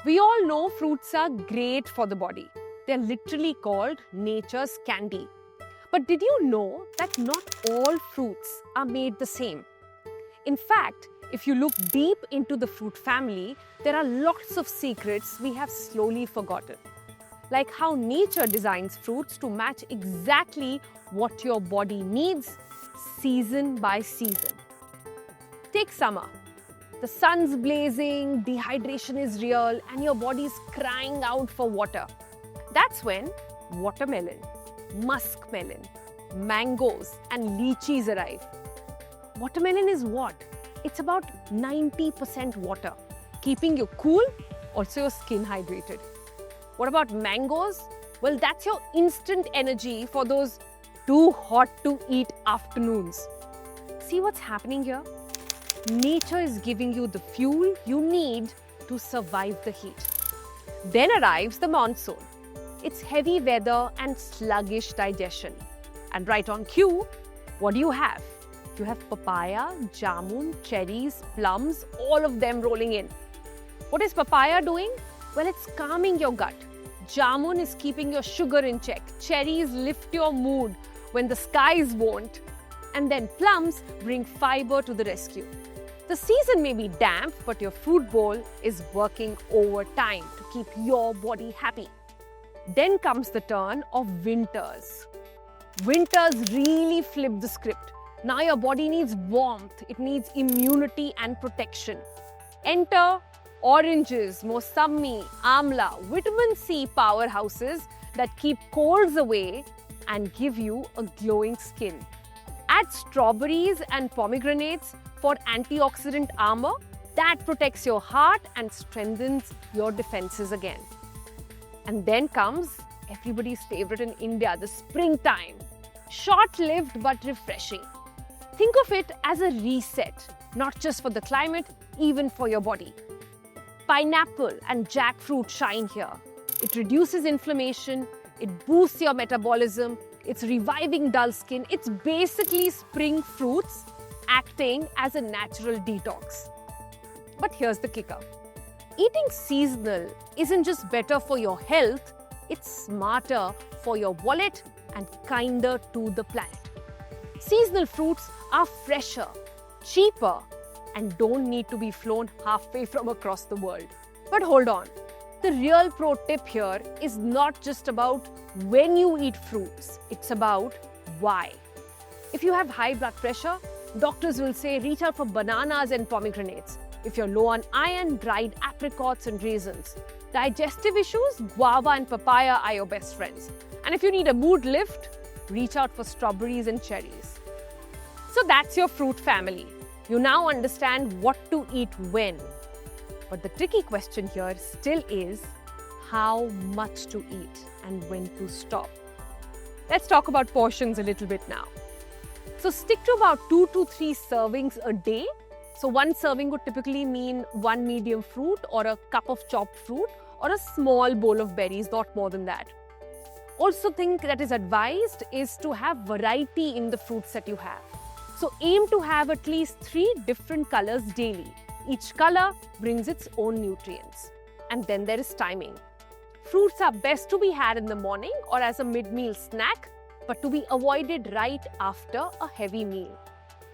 We all know fruits are great for the body. They're literally called nature's candy. But did you know that not all fruits are made the same? In fact, if you look deep into the fruit family, there are lots of secrets we have slowly forgotten. Like how nature designs fruits to match exactly what your body needs, season by season. Take summer. The sun's blazing, dehydration is real, and your body's crying out for water. That's when watermelon, muskmelon, mangoes, and lychees arrive. Watermelon is what? It's about 90% water, keeping you cool, also your skin hydrated. What about mangoes? Well, that's your instant energy for those too hot to eat afternoons. See what's happening here? Nature is giving you the fuel you need to survive the heat. Then arrives the monsoon. It's heavy weather and sluggish digestion. And right on cue, what do you have? You have papaya, jamun, cherries, plums, all of them rolling in. What is papaya doing? Well, it's calming your gut. Jamun is keeping your sugar in check. Cherries lift your mood when the skies won't. And then plums bring fiber to the rescue. The season may be damp, but your fruit bowl is working overtime to keep your body happy. Then comes the turn of winters. Winters really flip the script. Now your body needs warmth, it needs immunity and protection. Enter oranges, mosambi, amla, vitamin C powerhouses that keep colds away and give you a glowing skin. Add strawberries and pomegranates for antioxidant armor that protects your heart and strengthens your defenses again. And then comes everybody's favorite in India, the springtime. Short-lived but refreshing. Think of it as a reset, not just for the climate, even for your body. Pineapple and jackfruit shine here. It reduces inflammation, it boosts your metabolism, it's reviving dull skin. It's basically spring fruits acting as a natural detox. But here's the kicker. Eating seasonal isn't just better for your health, it's smarter for your wallet and kinder to the planet. Seasonal fruits are fresher, cheaper, and don't need to be flown halfway from across the world. But hold on. The real pro tip here is not just about when you eat fruits, it's about why. If you have high blood pressure, doctors will say reach out for bananas and pomegranates. If you're low on iron, dried apricots and raisins. Digestive issues, guava and papaya are your best friends. And if you need a mood lift, reach out for strawberries and cherries. So that's your fruit family. You now understand what to eat when. But the tricky question here still is how much to eat and when to stop. Let's talk about portions a little bit now. So stick to about 2 to 3 servings a day. So one serving would typically mean 1 medium fruit or a cup of chopped fruit or a small bowl of berries, not more than that. Also think that is advised is to have variety in the fruits that you have. So aim to have at least 3 different colors daily. Each color brings its own nutrients. And then there is timing. Fruits are best to be had in the morning or as a mid-meal snack, but to be avoided right after a heavy meal.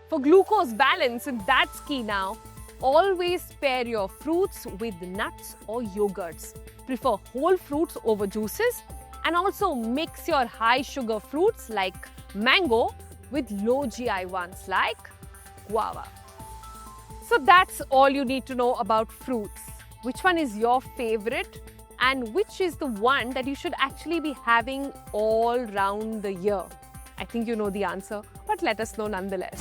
For glucose balance, and that's key now, always pair your fruits with nuts or yogurts. Prefer whole fruits over juices and also mix your high sugar fruits like mango with low GI ones like guava. So that's all you need to know about fruits. Which one is your favorite and which is the one that you should actually be having all round the year? I think you know the answer, but let us know nonetheless.